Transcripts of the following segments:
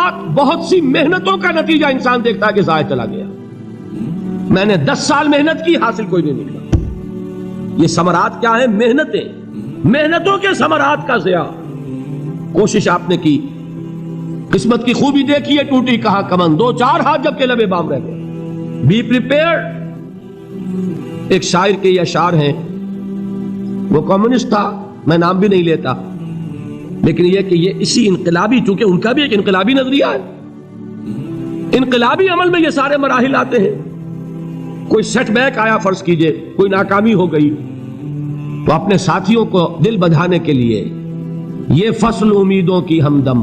ثمرات، بہت سی محنتوں کا نتیجہ انسان دیکھتا ہے کہ ضائع چلا گیا، میں نے 10 سال محنت کی، حاصل کوئی نہیں نکلا۔ یہ ثمرات کیا ہیں؟ محنتیں، محنتوں کے ثمرات کا ضیاع۔ کوشش آپ نے کی، قسمت کی خوبی دیکھی ہے، ٹوٹی کہاں کمن، 2-4 ہاتھ جب کے لبے بام رہ گئے۔ Be prepared. ایک شاعر کے یہ اشعار ہیں، وہ کمیونسٹ تھا، میں نام بھی نہیں لیتا، لیکن یہ کہ یہ اسی انقلابی، چونکہ ان کا بھی ایک انقلابی نظریہ ہے، انقلابی عمل میں یہ سارے مراحل آتے ہیں۔ کوئی سیٹ بیک آیا، فرض کیجئے کوئی ناکامی ہو گئی، تو اپنے ساتھیوں کو دل بندھانے کے لیے یہ فصل امیدوں کی ہمدم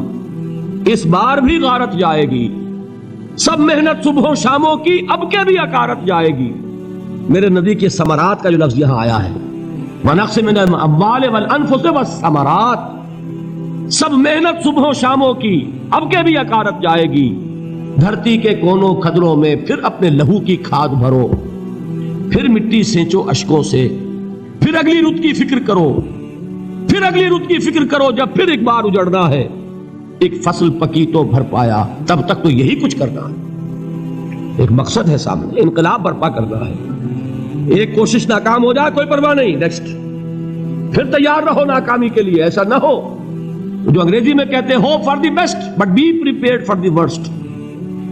اس بار بھی غارت جائے گی، سب محنت صبحوں شاموں کی اب کے بھی اکارت جائے گی۔ میرے نبی کے ثمرات کا جو لفظ یہاں آیا ہے، وَنَقْصٍ مِّنَ الْأَمْوَالِ وَالْأَنفُسِ وَالثَّمَرَاتِ، سب محنت صبحوں شاموں کی اب کے بھی اکارت جائے گی۔ دھرتی کے کونوں کھدروں میں پھر اپنے لہو کی کھاد بھرو، پھر مٹی سینچو اشکوں سے، پھر اگلی رت کی فکر کرو، پھر اگلی رت کی فکر کرو، جب پھر ایک بار اجڑنا ہے، ایک فصل پکی تو بھر پایا، تب تک تو یہی کچھ کرنا ہے۔ ایک مقصد ہے سامنے، انقلاب برپا کرنا ہے۔ ایک کوشش ناکام ہو جائے کوئی پرواہ نہیں، نیکسٹ، پھر تیار رہو ناکامی کے لیے۔ ایسا نہ ہو جو انگریزی میں کہتے ہیں hope for the best but be prepared for the worst.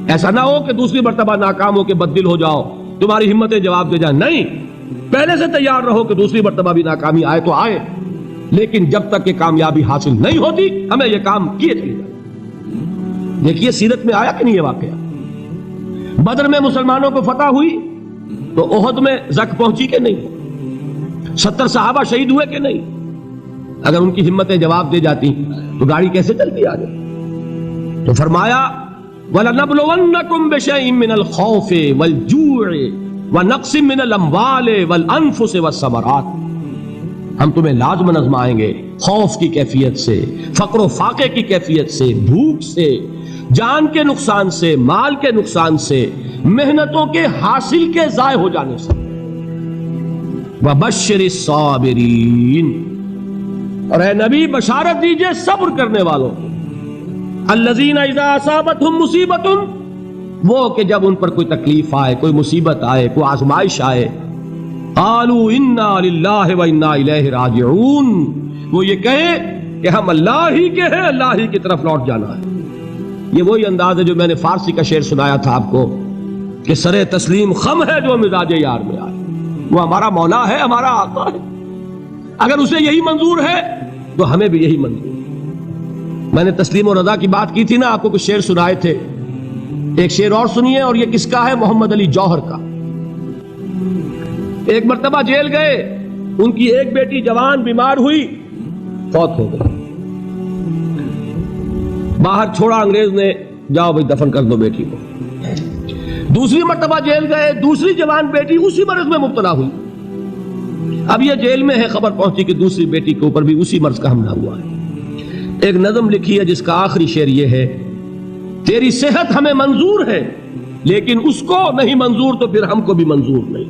ایسا نہ ہو کہ دوسری مرتبہ ناکام ہو کے بددل ہو جاؤ، تمہاری ہمتیں جواب دے جائیں، نہیں، پہلے سے تیار رہو کہ دوسری مرتبہ بھی ناکامی آئے تو آئے، لیکن جب تک کہ کامیابی حاصل نہیں ہوتی ہمیں یہ کام کیے چلے جائیں۔ دیکھیے سیرت میں آیا کہ نہیں یہ واقعہ؟ بدر میں مسلمانوں کو فتح ہوئی تو احد میں زک پہنچی کہ نہیں؟ 70 صحابہ شہید ہوئے کہ نہیں؟ اگر ان کی ہمتیں جواب دے جاتی تو گاڑی کیسے چلتی آگے؟ تو فرمایا وَلَنَبْلُوَنَّكُمْ بِشَيْءٍ مِّنَ الْخَوْفِ وَالْجُوعِ وَنَقْصٍ مِّنَ الْأَمْوَالِ وَالْأَنفُسِ وَالثَّمَرَاتِ، ہم تمہیں لازماً آزمائیں گے، خوف کی کیفیت سے، فقر و فاقے کی کیفیت سے، بھوک سے، جان کے نقصان سے، مال کے نقصان سے، محنتوں کے حاصل کے ضائع ہو جانے سے۔ وَبَشِّرِ الصَّابِرِينَ، اور اے نبی بشارت دیجئے صبر کرنے والوں کو۔ الذین اذا اصابتہم مصیبت، وہ کہ جب ان پر کوئی تکلیف آئے، کوئی مصیبت آئے، کوئی آزمائش آئے، قالوا انا للہ وانا الیہ راجعون، وہ یہ کہیں کہ ہم اللہ ہی کے ہیں، اللہ ہی کی طرف لوٹ جانا ہے۔ یہ وہی انداز ہے جو میں نے فارسی کا شعر سنایا تھا آپ کو کہ سر تسلیم خم ہے جو مزاج یار میں آئے۔ وہ ہمارا مولا ہے، ہمارا آقا ہے، اگر اسے یہی منظور ہے تو ہمیں بھی یہی منظور ہے۔ میں نے تسلیم و رضا کی بات کی تھی نا، آپ کو کچھ شعر سنائے تھے، ایک شعر اور سنیے، اور یہ کس کا ہے؟ محمد علی جوہر کا۔ ایک مرتبہ جیل گئے، ان کی ایک بیٹی جوان بیمار ہوئی، فوت ہو گئی، باہر چھوڑا انگریز نے، جاؤ بھائی دفن کر دو بیٹی کو۔ دوسری مرتبہ جیل گئے، دوسری جوان بیٹی اسی مرض میں مبتلا ہوئی، اب یہ جیل میں ہے، خبر پہنچی کہ دوسری بیٹی کے اوپر بھی اسی مرض کا حملہ ہوا ہے۔ ایک نظم لکھی ہے جس کا آخری شعر یہ ہے، تیری صحت ہمیں منظور ہے لیکن اس کو نہیں منظور تو پھر ہم کو بھی منظور نہیں۔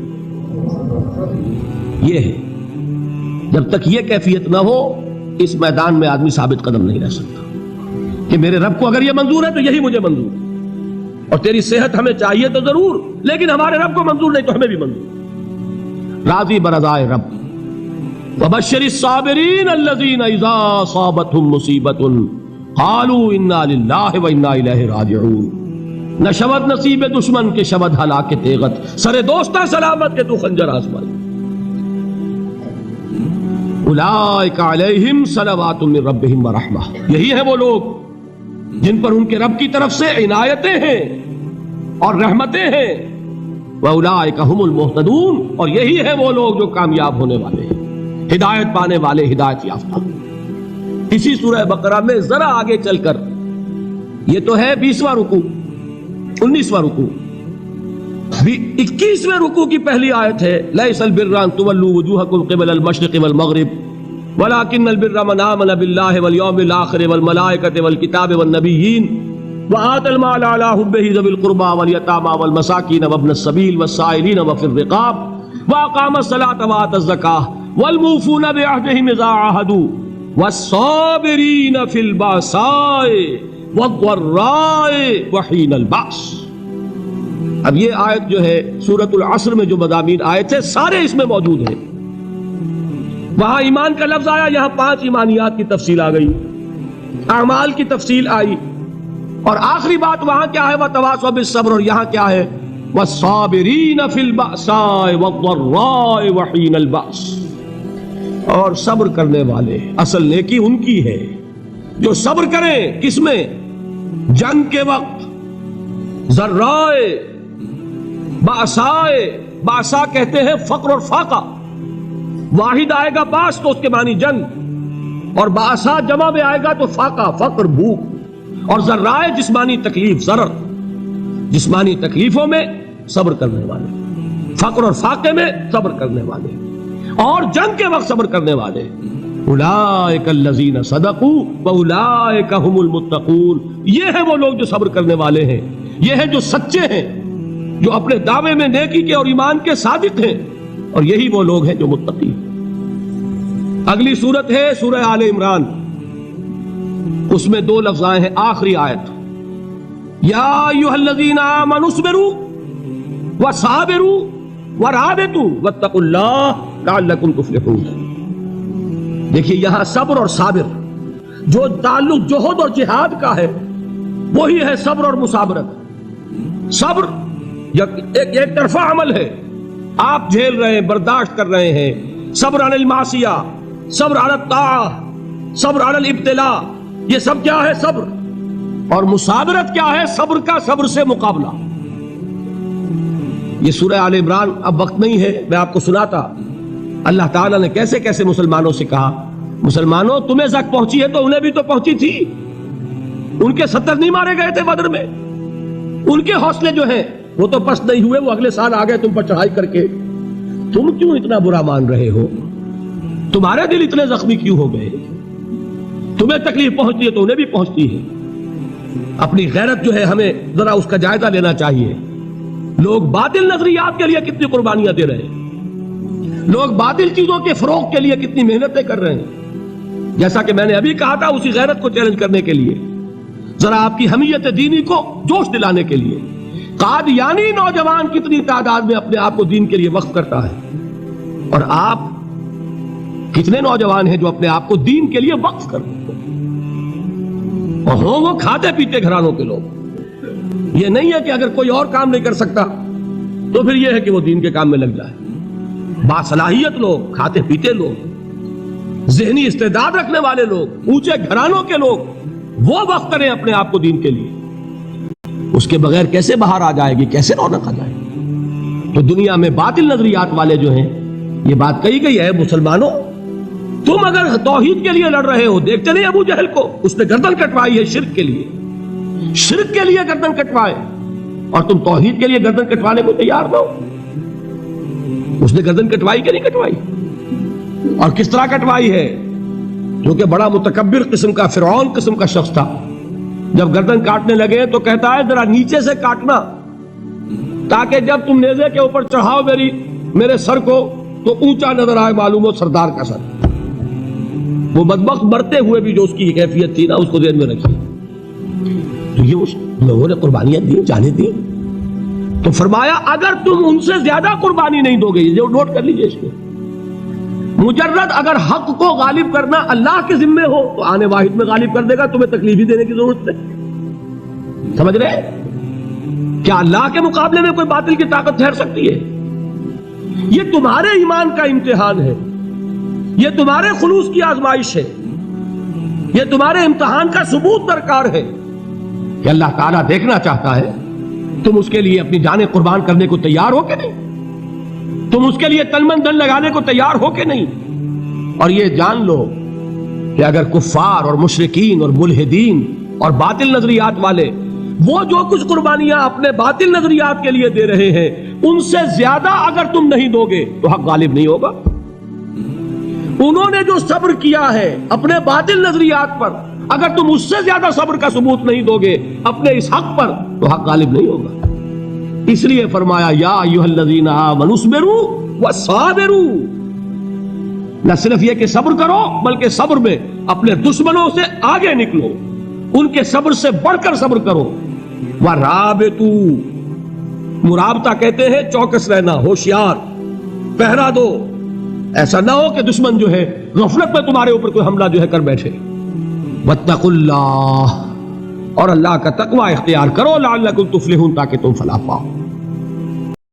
یہ ہے، جب تک یہ کیفیت نہ ہو اس میدان میں آدمی ثابت قدم نہیں رہ سکتا کہ میرے رب کو اگر یہ منظور ہے تو یہی مجھے منظور ہے، اور تیری صحت ہمیں چاہیے تو ضرور، لیکن ہمارے رب کو منظور نہیں تو ہمیں بھی منظور۔ راضی برضائے رب۔ وَبَشِّرِ الصَّابِرِينَ الَّذِينَ إِذَا أَصَابَتْهُمْ مُصِيبَةٌ قَالُوا إِنَّا لِلَّهِ وَإِنَّا إِلَيْهِ رَاجِعُونَ۔ نہ شود نصیب دشمن کے شود ہلاک تیغت، سر دوستہ سلامت کے تو خنجر آزمائی۔ اولئک علیہم صلوات من ربہم ورحمہ، یہی ہے وہ لوگ جن پر ان کے رب کی طرف سے عنایتیں ہیں اور رحمتیں ہیں۔ وَأُولَئِكَ هُمُ الْمُهْتَدُونَ، اور یہی ہے وہ لوگ جو کامیاب ہونے والے ہیں، ہدایت پانے والے، ہدایت یافتہ۔ اسی سورہ بقرہ میں ذرا آگے چل کر، یہ تو ہے 20واں رکوع، 19واں رکوع، 21ویں رکوع کی پہلی آیت ہے، لَيْسَ الْبِرَّ أَن تُوَلُّوا وُجُوهَكُمْ قِبَلَ الْمَشْرِقِ وَالْمَغْرِبِ وَلَكِنَّ الْبِرَّ مَنْ آمَنَ بِاللَّهِ وَالْيَوْمِ الْآخِرِ وَالْمَلَائِكَةِ وَالْكِتَابِ وَالنَّبِيِّينَ وَآتَى الْمَالَ عَلَى حُبِّهِ ذَوِي الْقُرْبَى وَالْيَتَامَى وَالْمَسَاكِينَ وَابْنَ السَّبِيلِ وَالسَّائِلِينَ وَفِي الرِّقَابِ وَأَقَامَ الصَّلَاةَ وَآتَى الزَّكَاةَ وَالْمُوفُونَ بِعَهْدِهِمْ إِذَا عَاهَدُوا وَالصَّابِرِينَ فِي الْبَأْسَاءِ والضراء وحین الباس. اب یہ آیت جو ہے سورۃ العصر میں جو مضامین آئے تھے سارے اس میں موجود ہیں. وہاں ایمان کا لفظ آیا، یہاں 5 ایمانیات کی تفصیل آ گئی، اعمال کی تفصیل آئی، اور آخری بات وہاں کیا ہے وتواصوا بالصبر، اور یہاں کیا ہے والصابرین فی البأساء والضراء وحین البأس. اور صبر کرنے والے، اصل نیکی ان کی ہے جو صبر کریں. کس میں؟ جنگ کے وقت. ضرائے، بأسائے، بأسا کہتے ہیں فقر اور فاقہ. واحد آئے گا باس تو اس کے معنی جنگ، اور بأسا جمع میں آئے گا تو فاقہ، فقر، بھوک. اور ذرائے جسمانی تکلیف، ضرر، جسمانی تکلیفوں میں صبر کرنے والے، فقر اور فاقے میں صبر کرنے والے، اور جنگ کے وقت صبر کرنے والے. اولئک الذین صدقوا واولئک هم المتقون. یہ ہیں وہ لوگ جو صبر کرنے والے ہیں، یہ ہیں جو سچے ہیں، جو اپنے دعوے میں نیکی کے اور ایمان کے صادق ہیں، اور یہی وہ لوگ ہیں جو متقی. اگلی سورت ہے سورہ آل عمران، اس میں 2 لفظ آئے ہیں آخری آیت، یا ایھا الذین آمنوا اصبروا وصابروا ورابطوا واتقوا اللہ لعلکم تفلحون. دیکھیے یہاں صبر اور صابر جو تعلق جہد اور جہاد کا ہے وہی ہے صبر اور مصابرت. صبر ایک طرفہ عمل ہے، آپ جھیل رہے ہیں، برداشت کر رہے ہیں. صبر علی المعصیہ، صبر علی الطاعہ، صبر علی الابتلاء، یہ سب کیا ہے؟ صبر. اور مصابرت کیا ہے؟ صبر کا صبر سے مقابلہ. یہ سورہ آل عمران اب وقت نہیں ہے، میں آپ کو سناتا اللہ تعالیٰ نے کیسے کیسے مسلمانوں سے کہا، مسلمانوں تمہیں زک پہنچی ہے تو انہیں بھی تو پہنچی تھی. ان کے 70 نہیں مارے گئے تھے بدر میں؟ ان کے حوصلے جو ہیں وہ تو پست نہیں ہوئے، وہ اگلے سال آ گئے تم پر چڑھائی کر کے. تم کیوں اتنا برا مان رہے ہو؟ تمہارے دل اتنے زخمی کیوں ہو گئے؟ تمہیں تکلیف پہنچتی ہے تو انہیں بھی پہنچتی ہے. اپنی غیرت جو ہے ہمیں ذرا اس کا جائزہ لینا چاہیے. لوگ باطل نظریات کے لیے کتنی قربانیاں دے رہے ہیں، لوگ باطل چیزوں کے فروغ کے لیے کتنی محنتیں کر رہے ہیں. جیسا کہ میں نے ابھی کہا تھا، اسی غیرت کو چیلنج کرنے کے لیے، ذرا آپ کی حمیت دینی کو جوش دلانے کے لیے. قادیانی نوجوان کتنی تعداد میں اپنے آپ کو دین کے لیے وقف کرتا ہے، اور آپ کتنے نوجوان ہیں جو اپنے آپ کو دین کے لیے وقف کرتے ہیں، اور ہوں وہ کھاتے پیتے گھرانوں کے لوگ. یہ نہیں ہے کہ اگر کوئی اور کام نہیں کر سکتا تو پھر یہ ہے کہ وہ دین کے کام میں لگ جائے. باصلاحیت لوگ، کھاتے پیتے لوگ، ذہنی استعداد رکھنے والے لوگ، اونچے گھرانوں کے لوگ، وہ وقت کریں اپنے آپ کو دین کے لیے. اس کے بغیر کیسے باہر آ جائے گی، کیسے رونق آ جائے گی؟ تو دنیا میں باطل نظریات والے جو ہیں، یہ بات کہی گئی ہے، مسلمانوں تم اگر توحید کے لیے لڑ رہے ہو، دیکھتے نہیں ابو جہل کو، اس نے گردن کٹوائی ہے شرک کے لیے، شرک کے لیے گردن کٹوائے، اور تم توحید کے لیے گردن کٹوانے کو تیار نہ ہو. اس نے گردن کٹوائی کہ نہیں کٹوائی؟ اور کس طرح کٹوائی ہے؟ کیونکہ بڑا متکبر قسم کا، فرعون قسم کا شخص تھا. جب گردن کاٹنے لگے تو کہتا ہے ذرا نیچے سے کاٹنا، تاکہ جب تم نیزے کے اوپر چڑھاؤ میرے سر کو تو اونچا نظر آئے، معلوم ہو سردار کا سر. وہ بدبخت مرتے ہوئے بھی جو اس کی کیفیت تھی نا، اس کو ذہن میں رکھیے. تو یہ اس لوگوں نے قربانیاں دی، جانے دی. تو فرمایا اگر تم ان سے زیادہ قربانی نہیں دو گے، یہ نوٹ کر لیجئے اس کو، مجرد اگر حق کو غالب کرنا اللہ کے ذمے ہو تو آنے واحد میں غالب کر دے گا، تمہیں تکلیف ہی دینے کی ضرورت نہیں. سمجھ رہے؟ کیا اللہ کے مقابلے میں کوئی باطل کی طاقت ٹھہر سکتی ہے؟ یہ تمہارے ایمان کا امتحان ہے، یہ تمہارے خلوص کی آزمائش ہے، یہ تمہارے امتحان کا ثبوت درکار ہے کہ اللہ تعالیٰ دیکھنا چاہتا ہے تم اس کے لیے اپنی جانیں قربان کرنے کو تیار ہو کہ نہیں، تم اس کے لیے تن من دھن لگانے کو تیار ہو کہ نہیں. اور یہ جان لو کہ اگر کفار اور مشرکین اور ملحدین اور باطل نظریات والے وہ جو کچھ قربانیاں اپنے باطل نظریات کے لیے دے رہے ہیں، ان سے زیادہ اگر تم نہیں دو گے تو حق غالب نہیں ہوگا. انہوں نے جو صبر کیا ہے اپنے باطل نظریات پر، اگر تم اس سے زیادہ صبر کا ثبوت نہیں دو گے اپنے اس حق پر تو حق غالب نہیں ہوگا. اس لیے فرمایا یا ایھا الذین آمنوا اصبروا وصابروا. نہ صرف یہ کہ صبر کرو، بلکہ صبر میں اپنے دشمنوں سے آگے نکلو. ان کے صبر سے بڑھ کر صبر کرو. وَرَابِطُ، مرابطہ کہتے ہیں چوکس رہنا، ہوشیار، پہرا دو، ایسا نہ ہو کہ دشمن جو ہے غفلت میں تمہارے اوپر کوئی حملہ جو ہے کر بیٹھے. وَاتَّقُوا اللَّهَ، اور اللہ کا تقوی اختیار کرو، لعلکم تفلحون، تاکہ تم فلاح پاؤ.